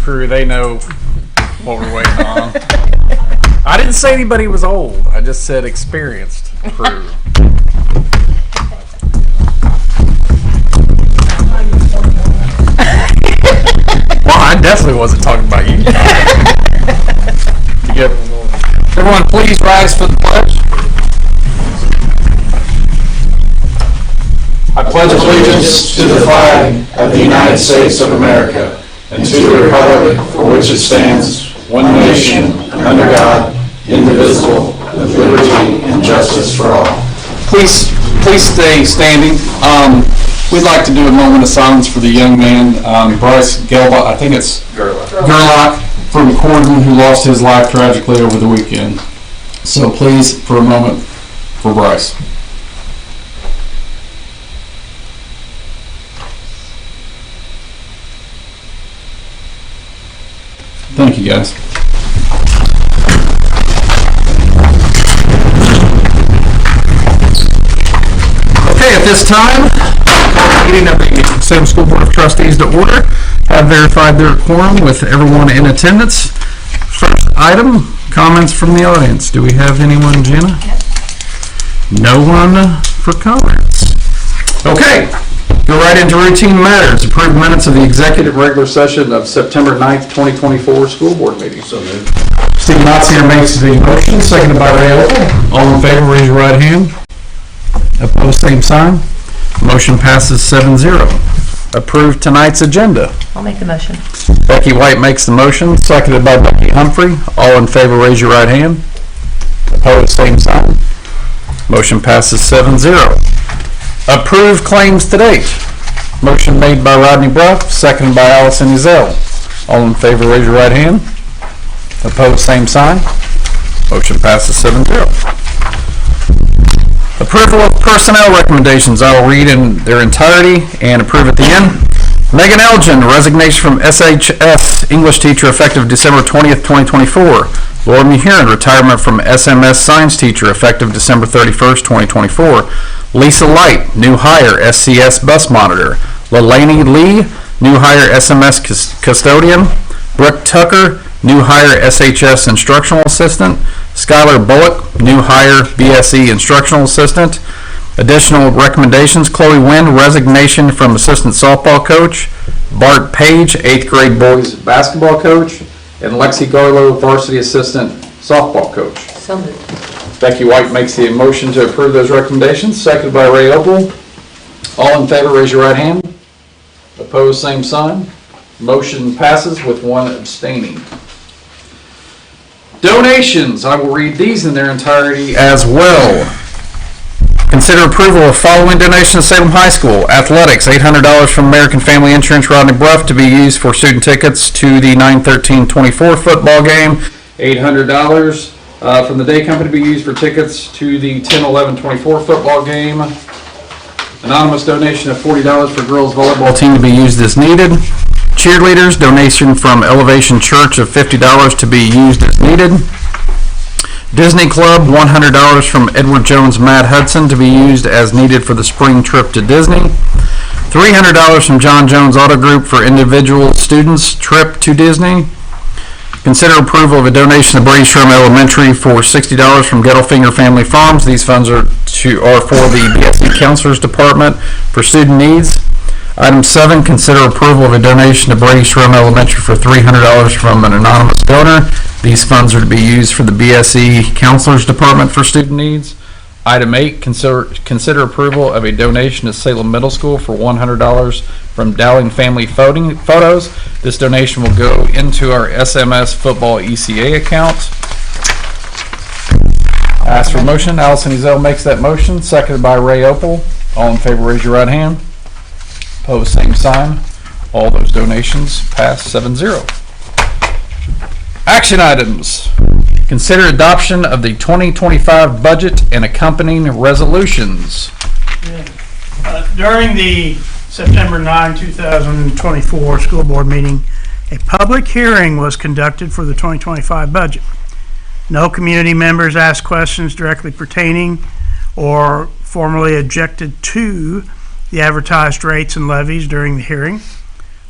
crew, they know what we're waiting on. I didn't say anybody was old. I just said experienced crew. Well, I definitely wasn't talking about you. Yep. Everyone, please rise for the pledge. I pledge allegiance to the flag of the United States of America and to the republic for which it stands, one nation, under God, indivisible, with liberty and justice for all. Please stay standing. We'd like to do a moment of silence for the young man, Bryce Gelbach, I think it's Gerlach from Corden, who lost his life tragically over the weekend. So please, for a moment, for Bryce. Thank you, guys. Okay, at this time, meeting of the Salem School Board of Trustees to order. Have verified their quorum with everyone in attendance. First item, comments from the audience. Do we have anyone, Jenna? No one for comments. Okay, go right into routine matters. Approved minutes of the executive regular session of September 9th, 2024 school board meeting. So moved. Steve Knotzier makes the motion, seconded by Ray Opal. All in favor, raise your right hand. Opposed, same sign. Motion passes 7-0. Approve tonight's agenda. I'll make the motion. Becky White makes the motion, seconded by Becky Humphrey. All in favor, raise your right hand. Opposed, same sign. Motion passes 7-0. Approve claims to date. Motion made by Rodney Bruff, seconded by Allison Ezell. All in favor, raise your right hand. Opposed, same sign. Motion passes 7-0. Approval of personnel recommendations. I will read in their entirety and approve at the end. Megan Elgin, resignation from SHS English teacher effective December 20th, 2024. Laura Muhiran, retirement from SMS science teacher effective December 31st, 2024. Lisa Light, new hire SCS bus monitor. Leilani Lee, new hire SMS custodian. Brooke Tucker, new hire SHS instructional assistant. Skylar Bullock, new hire BSE instructional assistant. Additional recommendations: Chloe Wynn, resignation from assistant softball coach. Bart Page, 8th grade boys basketball coach. And Lexi Garlow, varsity assistant softball coach. So moved. Becky White makes the motion to approve those recommendations, seconded by Ray Opal. All in favor, raise your right hand. Opposed, same sign. Motion passes with one abstaining. Donations. I will read these in their entirety as well. Consider approval of following donations to Salem High School. Athletics, $800 from American Family Insurance Rodney Bruff to be used for student tickets to the 9/13/24 football game. $800 from the day company to be used for tickets to the 10/11/24 football game. Anonymous donation of $40 for girls volleyball team to be used as needed. Cheerleaders, donation from Elevation Church of $50 to be used as needed. Disney Club, $100 from Edward Jones Matt Hudson to be used as needed for the spring trip to Disney. $300 from John Jones Auto Group for individual students' trip to Disney. Consider approval of a donation to Brady Sherman Elementary for $60 from Gettelfinger Family Farms. These funds are for the BSE Counselors Department for student needs. Item 7, consider approval of a donation to Brady Sherman Elementary for $300 from an anonymous donor. These funds are to be used for the BSE Counselors Department for student needs. Item 8, consider approval of a donation to Salem Middle School for $100 from Dowling Family Photos. This donation will go into our SMS football ECA account. Ask for motion. Allison Ezell makes that motion, seconded by Ray Opal. All in favor, raise your right hand. Opposed, same sign. All those donations pass 7-0. Action items. Consider adoption of the 2025 budget and accompanying resolutions. During the September 9, 2024 school board meeting, a public hearing was conducted for the 2025 budget. No community members asked questions directly pertaining or formally objected to the advertised rates and levies during the hearing.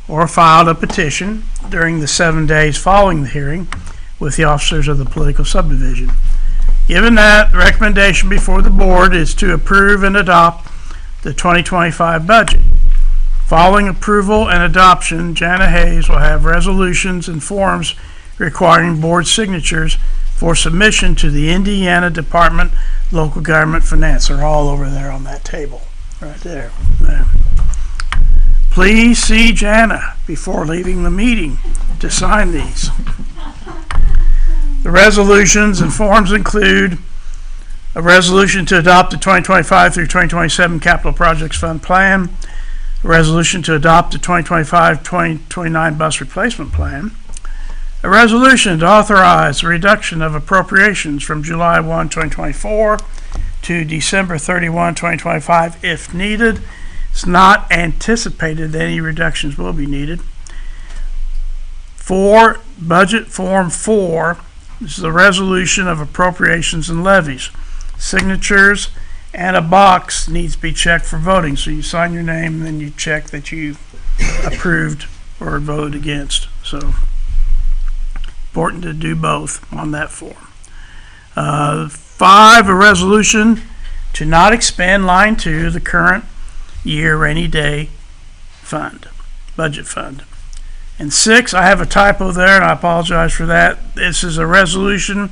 or filed a petition during the 7 days following the hearing with the officers of the political subdivision. Given that, the recommendation before the board is to approve and adopt the 2025 budget. Following approval and adoption, Jana Hayes will have resolutions and forms requiring board signatures for submission to the Indiana Department of Local Government Finance. They're all over there on that table, right there. Please see Jana before leaving the meeting to sign these. The resolutions and forms include a resolution to adopt the 2025 through 2027 Capital Projects Fund Plan, a resolution to adopt the 2025-2029 Bus Replacement Plan, a resolution to authorize the reduction of appropriations from July 1, 2024 to December 31, 2025 if needed. It's not anticipated that any reductions will be needed. 4, Budget Form 4. This is the resolution of appropriations and levies. Signatures and a box needs to be checked for voting. So you sign your name and then you check that you approved or voted against. So important to do both on that form. 5, a resolution to not expend line 2, the current year rainy day fund, budget fund. And 6, I have a typo there and I apologize for that. This is a resolution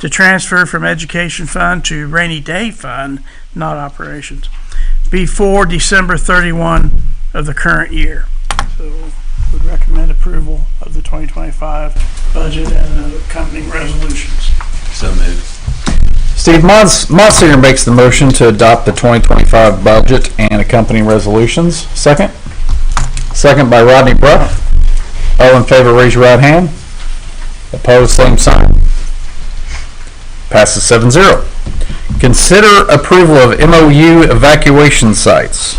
to transfer from education fund to rainy day fund, not operations, before December 31 of the current year. So would recommend approval of the 2025 budget and the accompanying resolutions. So moved. Steve Monsignor makes the motion to adopt the 2025 budget and accompanying resolutions. Second? Second by Rodney Bruff. All in favor, raise your right hand. Opposed, same sign. Passes 7-0. Consider approval of MOU evacuation sites.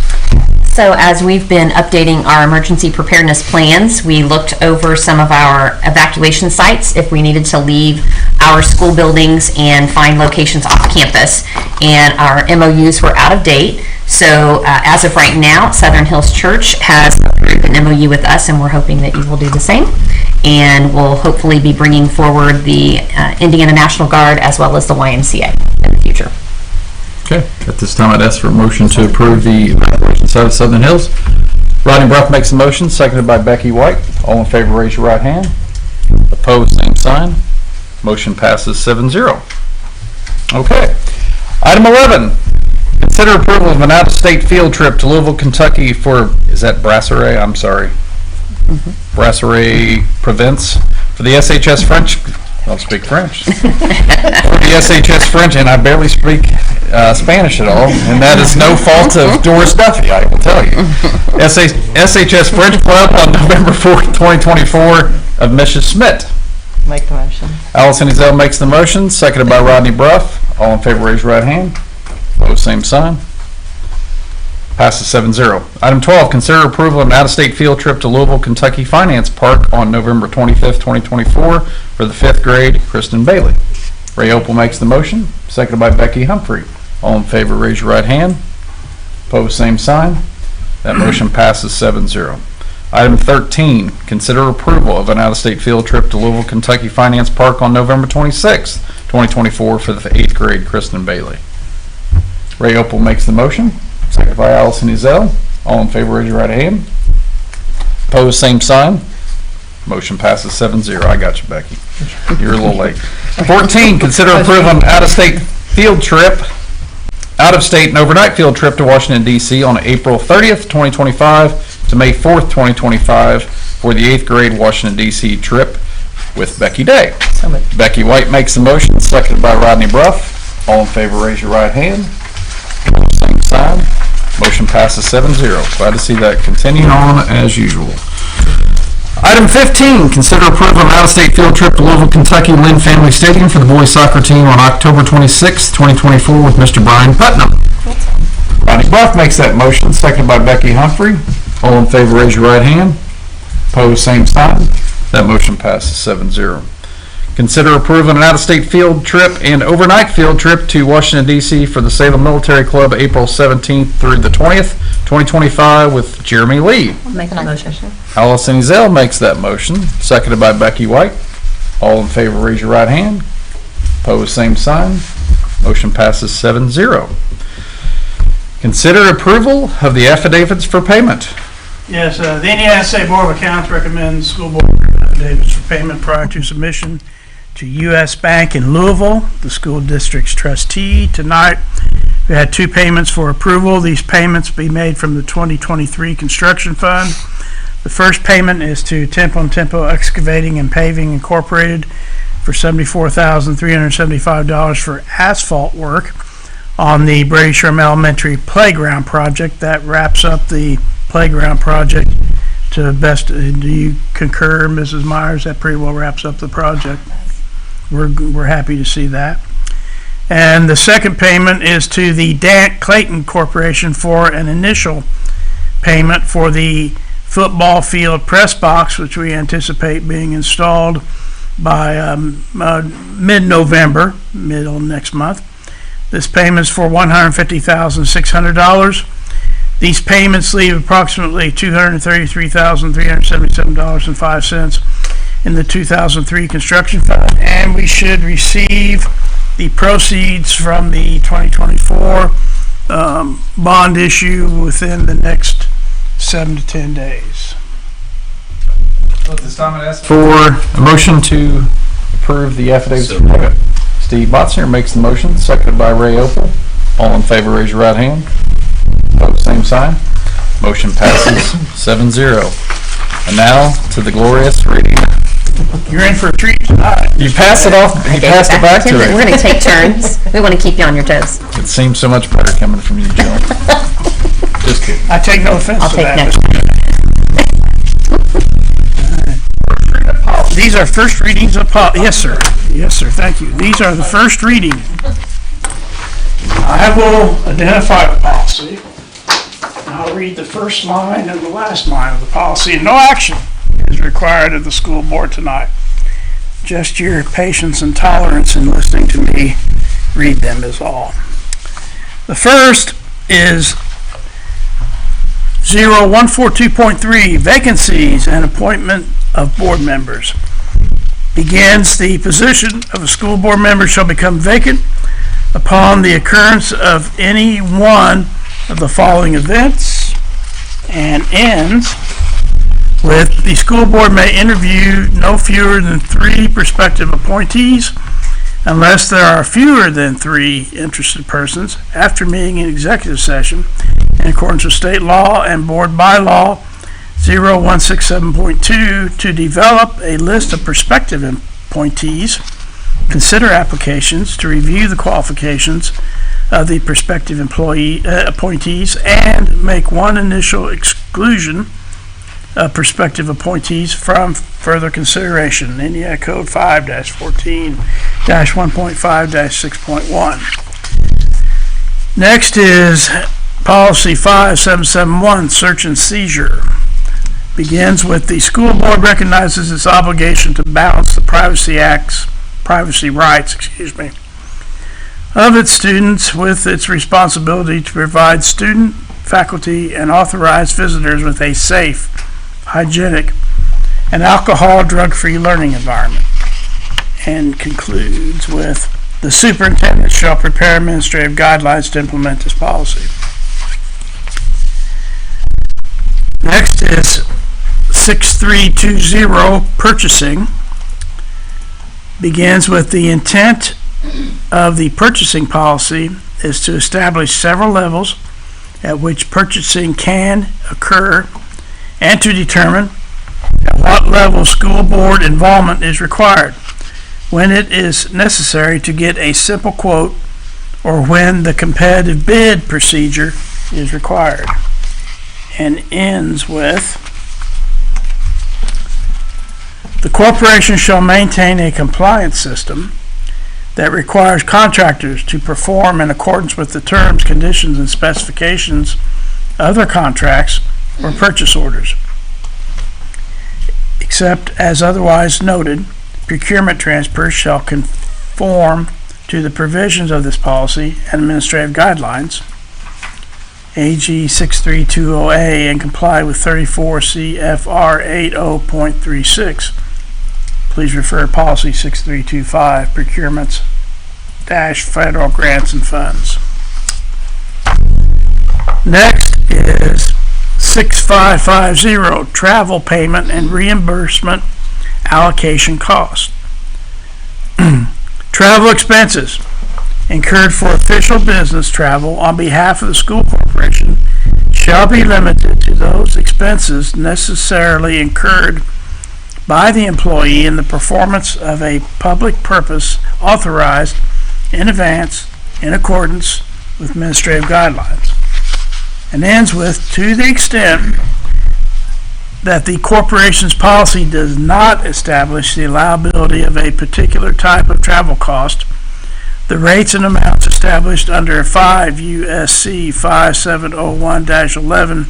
So as we've been updating our emergency preparedness plans, we looked over some of our evacuation sites if we needed to leave our school buildings and find locations off campus. And our MOUs were out of date. So as of right now, Southern Hills Church has approved an MOU with us, and we're hoping that you will do the same. And we'll hopefully be bringing forward the Indiana National Guard as well as the YMCA in the future. Okay, at this time I'd ask for a motion to approve the evacuation site of Southern Hills. Rodney Bruff makes a motion, seconded by Becky White. All in favor, raise your right hand. Opposed, same sign. Motion passes 7-0. Okay. Item 11, consider approval of an out-of-state field trip to Louisville, Kentucky for, is that Brasserie? I'm sorry. Brasserie Provence for the SHS French. I don't speak French. For the SHS French, and I barely speak Spanish at all, and that is no fault of Doris Duffy, I will tell you. SHS French Club on November 4th, 2024 of Mrs. Schmidt. Make the motion. Allison Ezell makes the motion, seconded by Rodney Bruff. All in favor, raise your right hand. Opposed, same sign. Passes 7-0. Item 12, consider approval of an out-of-state field trip to Louisville, Kentucky Finance Park on November 25th, 2024 for the 5th grade, Kristen Bailey. Ray Opal makes the motion, seconded by Becky Humphrey. All in favor, raise your right hand. Opposed, same sign. That motion passes 7-0. Item 13, consider approval of an out-of-state field trip to Louisville, Kentucky Finance Park on November 26th, 2024 for the 8th grade, Kristen Bailey. Ray Opal makes the motion, seconded by Allison Ezell. All in favor, raise your right hand. Opposed, same sign. Motion passes 7-0. I got you, Becky. You're a little late. 14, consider approval of an out-of-state field trip, out-of-state and overnight field trip to Washington, D.C. on April 30th, 2025 to May 4th, 2025 for the 8th grade Washington, D.C. trip with Becky Day. Becky White makes the motion, seconded by Rodney Bruff. All in favor, raise your right hand. Same sign. Motion passes 7-0. Glad to see that continuing on as usual. Item 15, consider approval of an out-of-state field trip to Louisville, Kentucky Lynn Family Stadium for the boys soccer team on October 26, 2024 with Mr. Brian Putnam. Rodney Bruff makes that motion, seconded by Becky Humphrey. All in favor, raise your right hand. Opposed, same sign. That motion passes 7-0. Consider approving an out-of-state field trip and overnight field trip to Washington, D.C. for the Salem Military Club, April 17th through the 20th, 2025, with Jeremy Lee. Make a motion. Allison Ezell makes that motion, seconded by Becky White. All in favor, raise your right hand. Opposed, same sign. Motion passes 7-0. Consider approval of the affidavits for payment. Yes, the Indiana State Board of Accounts recommends school board affidavits for payment prior to submission to U.S. Bank in Louisville, the school district's trustee. Tonight, we had 2 payments for approval. These payments be made from the 2023 construction fund. The first payment is to Tempo and Tempo Excavating and Paving Incorporated for $74,375 for asphalt work on the Brady Sherman Elementary Playground project. That wraps up the playground project to best. Do you concur, Mrs. Myers? That pretty well wraps up the project. We're happy to see that. And the second payment is to the Dant Clayton Corporation for an initial payment for the football field press box, which we anticipate being installed by mid-November, middle next month. This payment is for $150,600. These payments leave approximately $233,377.05 in the 2003 construction fund, and we should receive the proceeds from the 2024 bond issue within the next 7 to 10 days. At this time, I ask for a motion to approve the affidavits for payment. Steve Botzner makes the motion, seconded by Ray Opal. All in favor, raise your right hand. Opposed, same sign. Motion passes 7-0. And now to the glorious reading. You're in for a treat tonight. You pass it off. You passed it back to We're it. going to take turns. We want to keep you on your toes. It seems so much better coming from you, Jill. Just kidding. I take no offense I'll to take that. next. These are first readings of yes, sir. Yes, sir. Thank you. These are the first reading. I will identify the policy. I'll read the first line and the last line of the policy, and no action is required of the school board tonight. Just your patience and tolerance in listening to me read them is all. The first is 0142.3, vacancies and appointment of board members. Begins, the position of a school board member shall become vacant upon the occurrence of any one of the following events, and ends with the school board may interview no fewer than 3 prospective appointees unless there are fewer than 3 interested persons after meeting in executive session in accordance with state law and board bylaw 0167.2 to develop a list of prospective appointees, consider applications, to review the qualifications of the prospective appointees, and make one initial exclusion of prospective appointees from further consideration. Indiana Code 5-14-1.5-6.1. Next is Policy 5771, search and seizure. Begins with the school board recognizes its obligation to balance the privacy rights, of its students with its responsibility to provide student, faculty, and authorized visitors with a safe, hygienic, and alcohol drug-free learning environment. And concludes with the superintendent shall prepare administrative guidelines to implement this policy. Next is 6320, purchasing. Begins with the intent of the purchasing policy is to establish several levels at which purchasing can occur and to determine at what level school board involvement is required, when it is necessary to get a simple quote, or when the competitive bid procedure is required. And ends with, the corporation shall maintain a compliance system that requires contractors to perform in accordance with the terms, conditions, and specifications of their contracts or purchase orders, except as otherwise noted, procurement transfers shall conform to the provisions of this policy and administrative guidelines, AG 6320A, and comply with 34 CFR 80.36. Please refer to policy 6325, procurements - federal grants and funds. Next is 6550, travel payment and reimbursement allocation cost. Travel expenses incurred for official business travel on behalf of the school corporation shall be limited to those expenses necessarily incurred by the employee in the performance of a public purpose authorized in advance in accordance with administrative guidelines. And ends with, to the extent that the corporation's policy does not establish the allowability of a particular type of travel cost, the rates and amounts established under 5 U.S.C. 5701-11,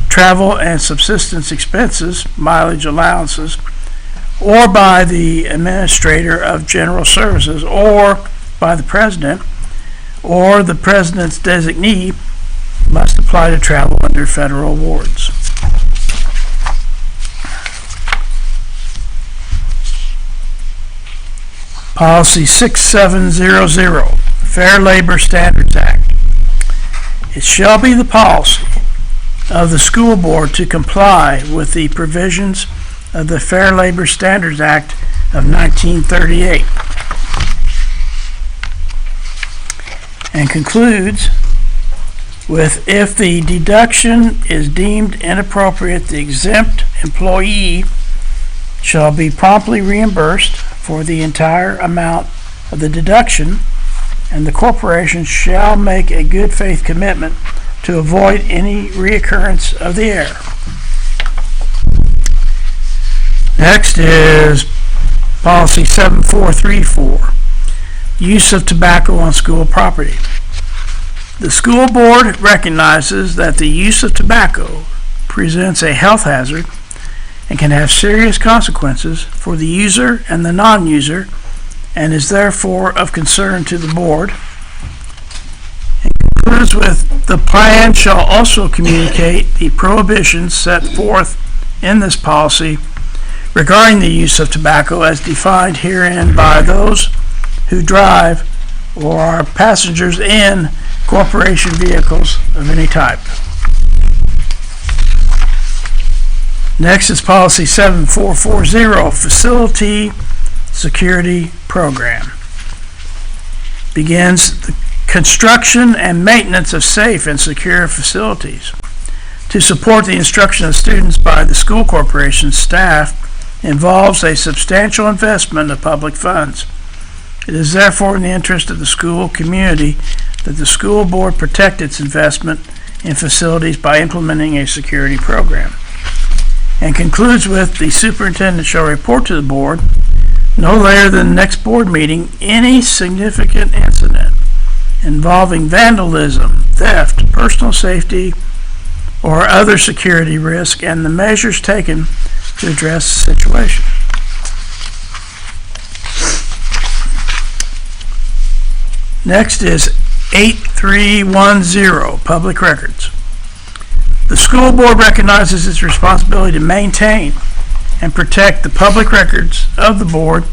travel and subsistence expenses, mileage allowances, or by the administrator of general services, or by the president, or the president's designee, must apply to travel under federal awards. Policy 6700, Fair Labor Standards Act. It shall be the policy of the school board to comply with the provisions of the Fair Labor Standards Act of 1938, and concludes with, if the deduction is deemed inappropriate, the exempt employee shall be promptly reimbursed for the entire amount of the deduction, and the corporation shall make a good faith commitment to avoid any reoccurrence of the error. Next is policy 7434, use of tobacco on school property. The school board recognizes that the use of tobacco presents a health hazard and can have serious consequences for the user and the non-user, and is therefore of concern to the board. It concludes with, the plan shall also communicate the prohibitions set forth in this policy regarding the use of tobacco as defined herein by those who drive or are passengers in corporation vehicles of any type. Next is policy 7440, facility security program. Begins the construction and maintenance of safe and secure facilities. To support the instruction of students by the school corporation staff involves a substantial investment of public funds. It is therefore in the interest of the school community that the school board protect its investment in facilities by implementing a security program. And concludes with, the superintendent shall report to the board no later than the next board meeting any significant incident involving vandalism, theft, personal safety, or other security risk, and the measures taken to address the situation. Next is 8310, public records. The school board recognizes its responsibility to maintain and protect the public records of the board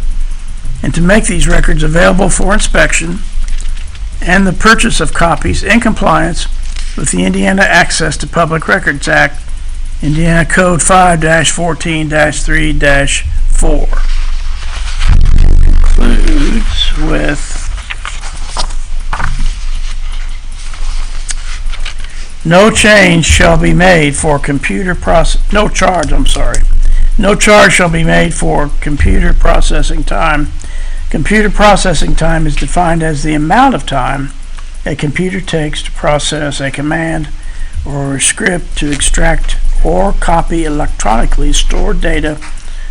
and to make these records available for inspection and the purchase of copies in compliance with the Indiana Access to Public Records Act, Indiana Code 5-14-3-4. Concludes with, no charge shall be made for computer processing time. Computer processing time is defined as the amount of time a computer takes to process a command or a script to extract or copy electronically stored data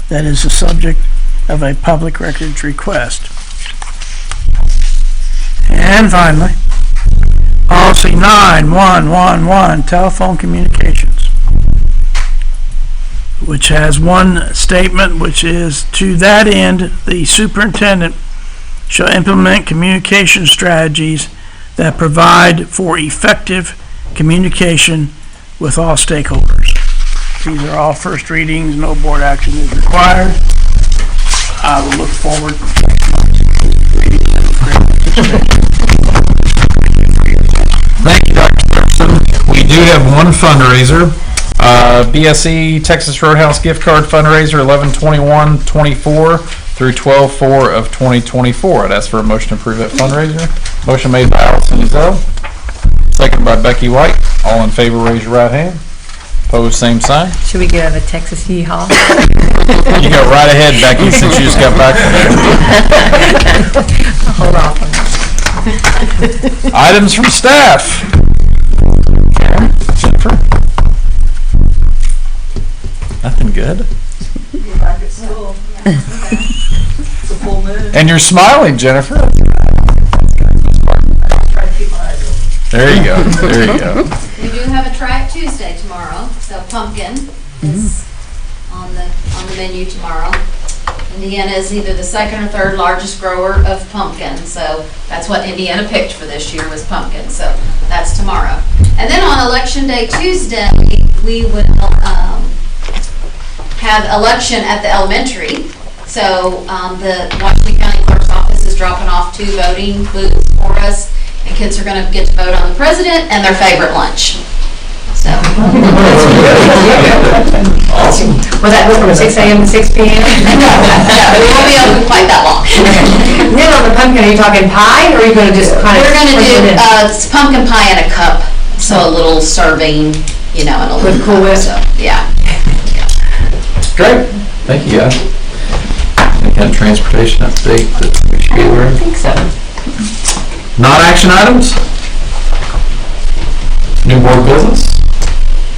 that is the subject of a public records request. And finally, policy 9111, telephone communications. which has one statement, which is, "To that end, the superintendent shall implement communication strategies that provide for effective communication with all stakeholders." These are all first readings, no board action is required. I will look forward to reading them with great anticipation. Thank you, Dr. Jefferson. We do have one fundraiser. BSE Texas Roadhouse gift card fundraiser, 11/21/24 through 12/4 of 2024. I'd ask for a motion to approve that fundraiser. Motion made by Allison Ezell, seconded by Becky White. All in favor, raise your right hand. Opposed, same sign. Should we give a Texas Yeehaw? You go right ahead, Becky, since you just got back from there. Hold off on Items from staff. Jennifer? Nothing good? You're back at school. It's a full moon. And you're smiling, Jennifer. Try to keep my eyes open. There you go. There you go. We do have a Track Tuesday tomorrow, so pumpkin is on the menu tomorrow. Indiana is either the second or third largest grower of pumpkin, so that's what Indiana picked for this year was pumpkin, so that's tomorrow. And then on Election Day Tuesday, we will have election at the elementary. So the Washington County Clerk's Office is dropping off 2 voting booths for us, and kids are going to get to vote on the president and their favorite lunch. So. Awesome. Was that from 6 a.m. to 6 p.m.? No, we won't be open quite that long. Then on the pumpkin, are you talking pie, or are you going to just kind of? We're going to do it's pumpkin pie in a cup, so a little serving, you know, and a little. With Cool Whip? So, yeah. Great. Thank you, guys. Any kind of transportation update that we should be aware I of? think so. Non-action items? New board business?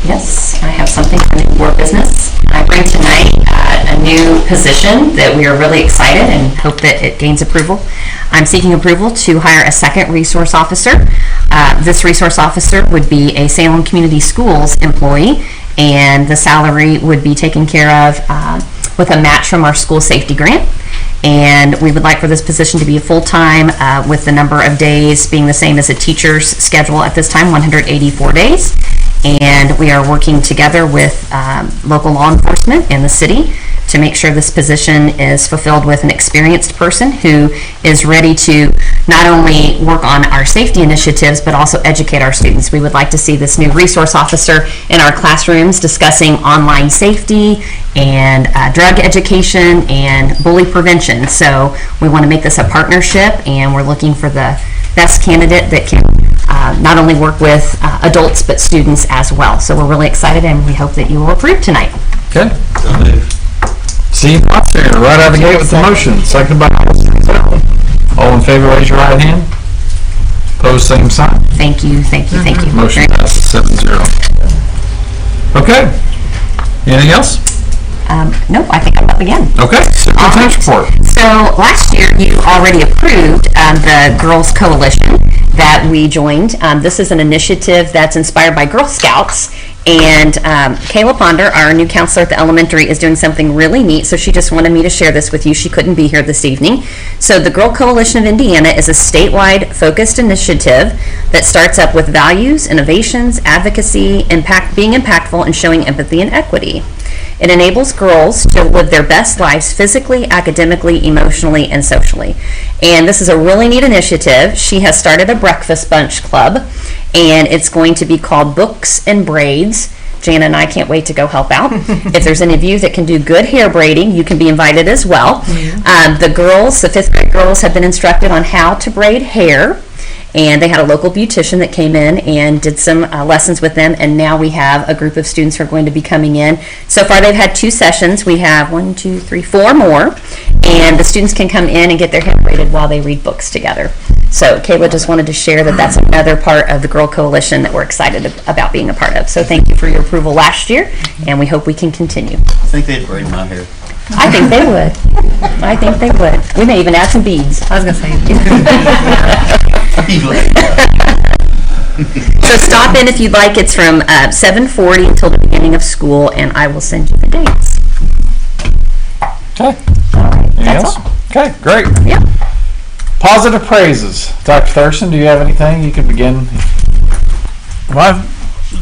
Yes, I have something for new board business. I bring tonight a new position that we are really excited and hope that it gains approval. I'm seeking approval to hire a second resource officer. This resource officer would be a Salem Community Schools employee, and the salary would be taken care of with a match from our school safety grant. And we would like for this position to be a full-time with the number of days being the same as a teacher's schedule at this time, 184 days. And we are working together with local law enforcement in the city to make sure this position is fulfilled with an experienced person who is ready to not only work on our safety initiatives, but also educate our students. We would like to see this new resource officer in our classrooms discussing online safety and drug education and bully prevention. So we want to make this a partnership, and we're looking for the best candidate that can not only work with adults, but students as well. So we're really excited, and we hope that you will approve tonight. Okay. Steve Potts here, right out of the gate with the motion. Seconded by Allison Ezell. All in favor, raise your right hand. Opposed, same sign. Thank you, thank you, thank you. Motion passes 7-0. Okay. Anything else? Nope, I think I'm up again. Okay. Superintendent's report. So last year, you already approved the Girls Coalition that we joined. This is an initiative that's inspired by Girl Scouts. And Kayla Ponder, our new counselor at the elementary, is doing something really neat, so she just wanted me to share this with you. She couldn't be here this evening. So the Girl Coalition of Indiana is a statewide focused initiative that starts up with values, innovations, advocacy, being impactful, and showing empathy and equity. It enables girls to live their best lives physically, academically, emotionally, and socially. And this is a really neat initiative. She has started a breakfast bunch club, and it's going to be called Books and Braids. Jana and I can't wait to go help out. If there's any of you that can do good hair braiding, you can be invited as well. The girls, the 5th grade girls, have been instructed on how to braid hair. And they had a local beautician that came in and did some lessons with them, and now we have a group of students who are going to be coming in. So far they've had 2 sessions. We have 4 more, and the students can come in and get their hair braided while they read books together. So Kayla just wanted to share that that's another part of the Girl Coalition that we're excited about being a part of. So thank you for your approval last year, and we hope we can continue. I think they'd braid my hair. I think they would. I think they would. We may even add some beads. I was going to say. So stop in if you'd like. It's from 7:40 until the beginning of school, and I will send you the dates. Okay. All right, Anything that's else? all. Okay, great. Yep. Positive praises. Dr. Thurston, do you have anything? You can begin. Well,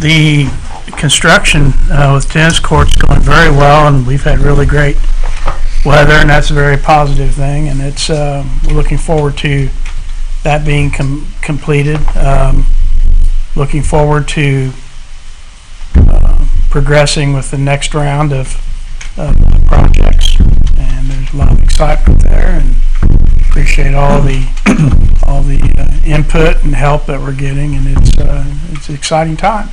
the construction with tennis courts going very well, and we've had really great weather, and that's a very positive thing. And it's we're looking forward to that being completed. Looking forward to progressing with the next round of projects, and there's a lot of excitement there, and appreciate all the input and help that we're getting, and it's an exciting time.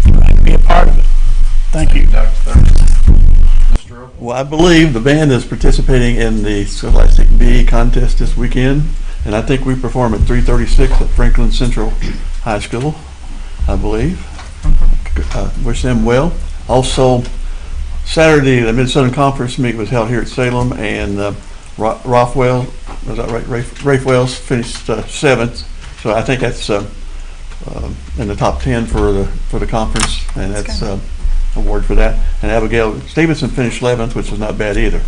Glad to be a part of it. Thank you. Dr. Thurston. Well, I believe the band is participating in the Scholastic Bee contest this weekend, and I think we perform at 3:36 at Franklin Central High School, I believe. Wish them well. Also, Saturday, the Mid-Southern Conference meet was held here at Salem, and Rafe Wells finished 7th, so I think that's in the top 10 for the conference, and that's award for that. And Abigail Stevenson finished 11th, which is not bad either.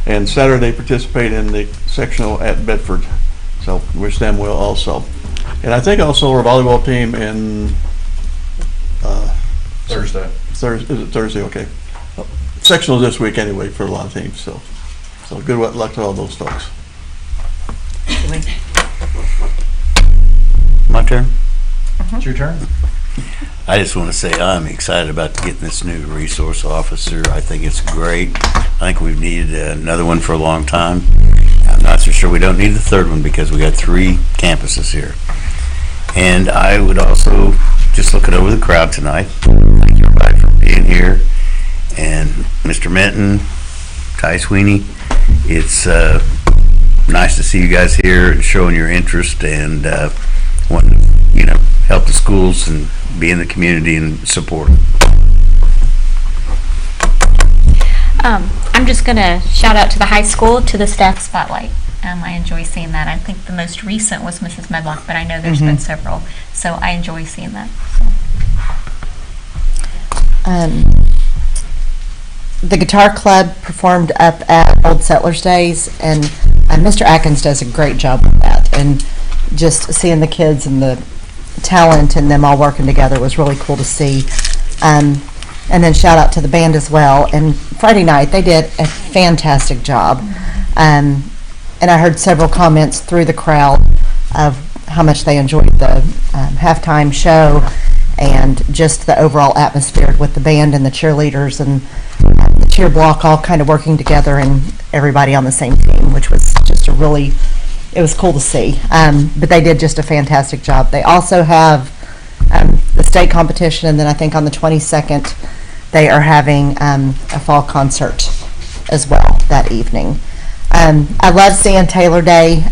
And Saturday participate in the sectional at Bedford, so wish them well also. And I think also our volleyball team in Thursday. Is it Thursday? Okay. Sectional this week anyway for a lot of teams, so good luck to all those folks. My turn? It's your turn. I just want to say I'm excited about getting this new resource officer. I think it's great. I think we've needed another one for a long time. I'm not so sure we don't need the third one because we got 3 campuses here. And I would also, just looking over the crowd tonight, thank everybody for being here. And Mr. Minton, Ty Sweeney, it's nice to see you guys here and showing your interest and wanting to, help the schools and be in the community and support. I'm just going to shout out to the high school, to the staff spotlight. I enjoy seeing that. I think the most recent was Mrs. Medlock, but I know there's been several, so I enjoy seeing that. The guitar club performed up at Old Settlers Days, and Mr. Atkins does a great job with that. And just seeing the kids and the talent and them all working together was really cool to see. And then shout out to the band as well. And Friday night they did a fantastic job. And I heard several comments through the crowd of how much they enjoyed the halftime show and just the overall atmosphere with the band and the cheerleaders and the cheer block all kind of working together and everybody on the same team, which was just it was cool to see. But they did just a fantastic job. They also have the state competition, and then I think on the 22nd they are having a fall concert as well that evening. I love seeing Taylor Day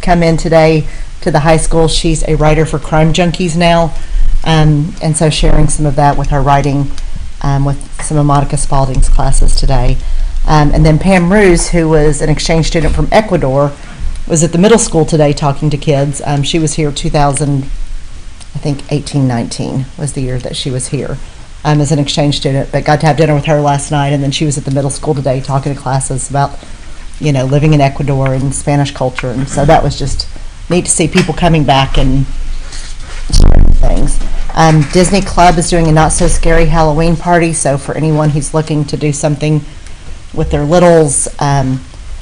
come in today to the high school. She's a writer for Crime Junkies now, and so sharing some of that with her writing with some of Monica Spalding's classes today. And then Pam Ruse, who was an exchange student from Ecuador, was at the middle school today talking to kids. She was here 18-19 was the year that she was here as an exchange student, but got to have dinner with her last night, and then she was at the middle school today talking to classes about living in Ecuador and Spanish culture, and so that was just neat to see people coming back and sharing things. Disney Club is doing a Not So Scary Halloween party, so for anyone who's looking to do something with their littles,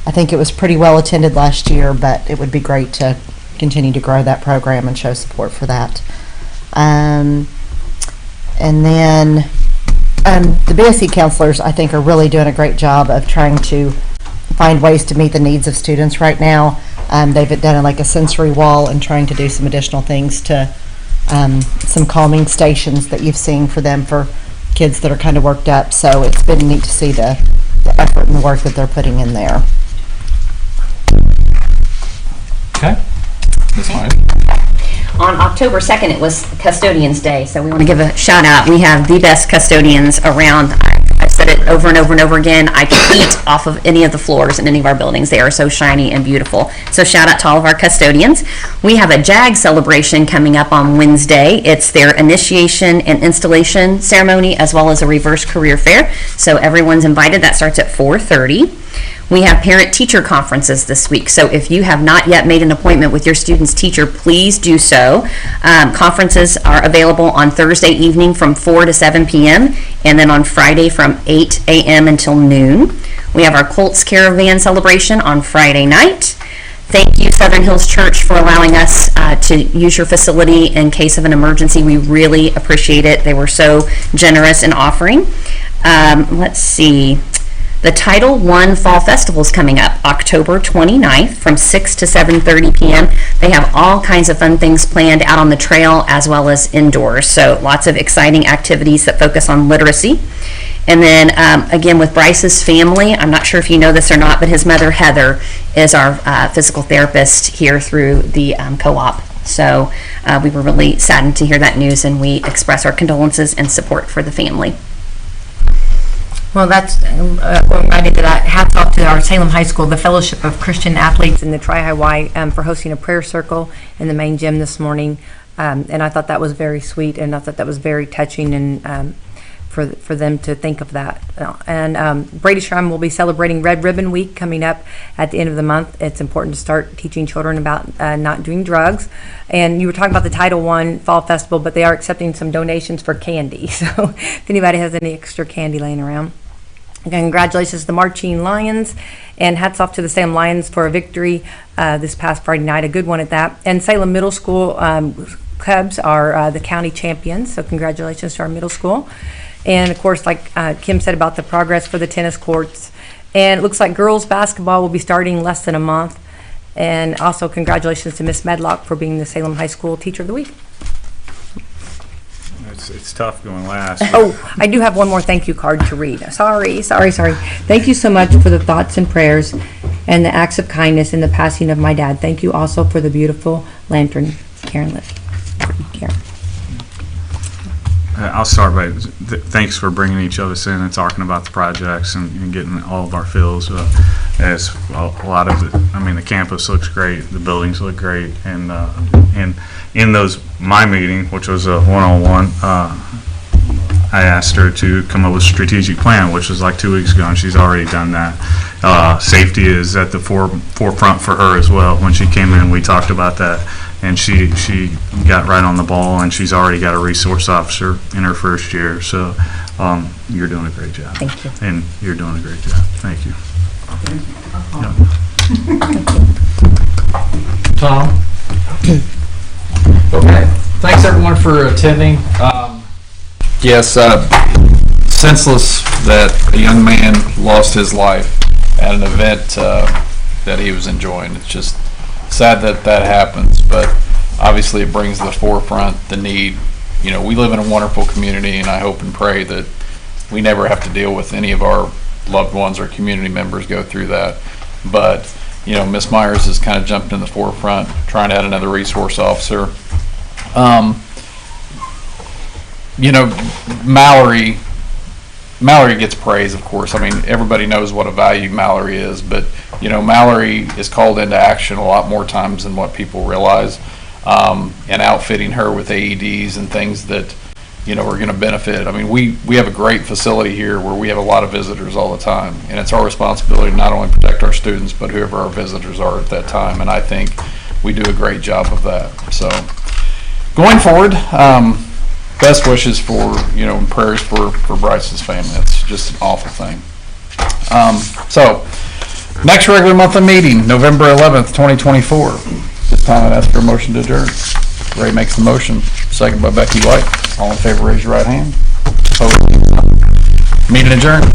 I think it was pretty well attended last year, but it would be great to continue to grow that program and show support for that. And then the BSC counselors, I think, are really doing a great job of trying to find ways to meet the needs of students right now. They've done like a sensory wall and trying to do some additional things to some calming stations that you've seen for them for kids that are kind of worked up. So it's been neat to see the effort and the work that they're putting in there. Okay. That's fine. On October 2nd, it was Custodians Day, so we want to give a shout out. We have the best custodians around. I've said it over and over and over again, I can eat off of any of the floors in any of our buildings. They are so shiny and beautiful. So shout out to all of our custodians. We have a JAG celebration coming up on Wednesday. It's their initiation and installation ceremony, as well as a reverse career fair. So everyone's invited. That starts at 4:30. We have parent-teacher conferences this week, so if you have not yet made an appointment with your student's teacher, please do so. Conferences are available on Thursday evening from 4 to 7 p.m., and then on Friday from 8 a.m. until noon. We have our Colts Caravan celebration on Friday night. Thank you, Southern Hills Church, for allowing us to use your facility in case of an emergency. We really appreciate it. They were so generous in offering. Let's see. The Title I Fall Festival is coming up October 29th from 6 to 7:30 p.m. They have all kinds of fun things planned out on the trail as well as indoors. So lots of exciting activities that focus on literacy. And then again with Bryce's family, I'm not sure if you know this or not, but his mother Heather is our physical therapist here through the co-op. So we were really saddened to hear that news, and we express our condolences and support for the family. Well, that's reminded to that. Hats off to our Salem High School, the Fellowship of Christian Athletes, and the Tri-High for hosting a prayer circle in the main gym this morning. And I thought that was very sweet, and I thought that was very touching, and for them to think of that. And Brady Shrine will be celebrating Red Ribbon Week coming up at the end of the month. It's important to start teaching children about not doing drugs. And you were talking about the Title I Fall Festival, but they are accepting some donations for candy. So if anybody has any extra candy laying around. Congratulations to the Marching Lions, and hats off to the Salem Lions for a victory this past Friday night, a good one at that. And Salem Middle School Cubs are the county champions, so congratulations to our middle school. And of course, like Kim said about the progress for the tennis courts, and it looks like girls basketball will be starting less than a month. And also congratulations to Miss Medlock for being the Salem High School Teacher of the Week. It's tough going last. Oh, I do have one more thank you card to read. Sorry. Thank you so much for the thoughts and prayers and the acts of kindness in the passing of my dad. Thank you also for the beautiful lantern Karen lit. Karen. I'll start by thanks for bringing each of us in and talking about the projects and getting all of our feels. As a lot of it, I mean, the campus looks great, the buildings look great, and in my meeting, which was a one-on-one, I asked her to come up with a strategic plan, which was like 2 weeks ago, and she's already done that. Safety is at the forefront for her as well. When she came in, we talked about that, and she got right on the ball, and she's already got a resource officer in her first year. So you're doing a great job. Thank you. And you're doing a great job. Thank you. Tom? Okay. Thanks everyone for attending. Yes, senseless that a young man lost his life at an event that he was enjoying. It's just sad that happens, but obviously it brings to the forefront the need. You know, we live in a wonderful community, and I hope and pray that we never have to deal with any of our loved ones or community members go through that. But, you know, Ms. Myers has kind of jumped in the forefront, trying to add another resource officer. You know, Mallory gets praise, of course. I mean, everybody knows what a value Mallory is, but, you know, Mallory is called into action a lot more times than what people realize. And outfitting her with AEDs and things that, you know, are going to benefit. I mean, we have a great facility here where we have a lot of visitors all the time, and it's our responsibility to not only protect our students, but whoever our visitors are at that time, and I think we do a great job of that. So, going forward, best wishes for, you know, and prayers for Bryce's family. It's just an awful thing. So, next regular monthly meeting, November 11th, 2024. This time I'd ask for a motion to adjourn. Ray makes the motion, second by Becky White. All in favor, raise your right hand. Opposed? Meeting adjourned.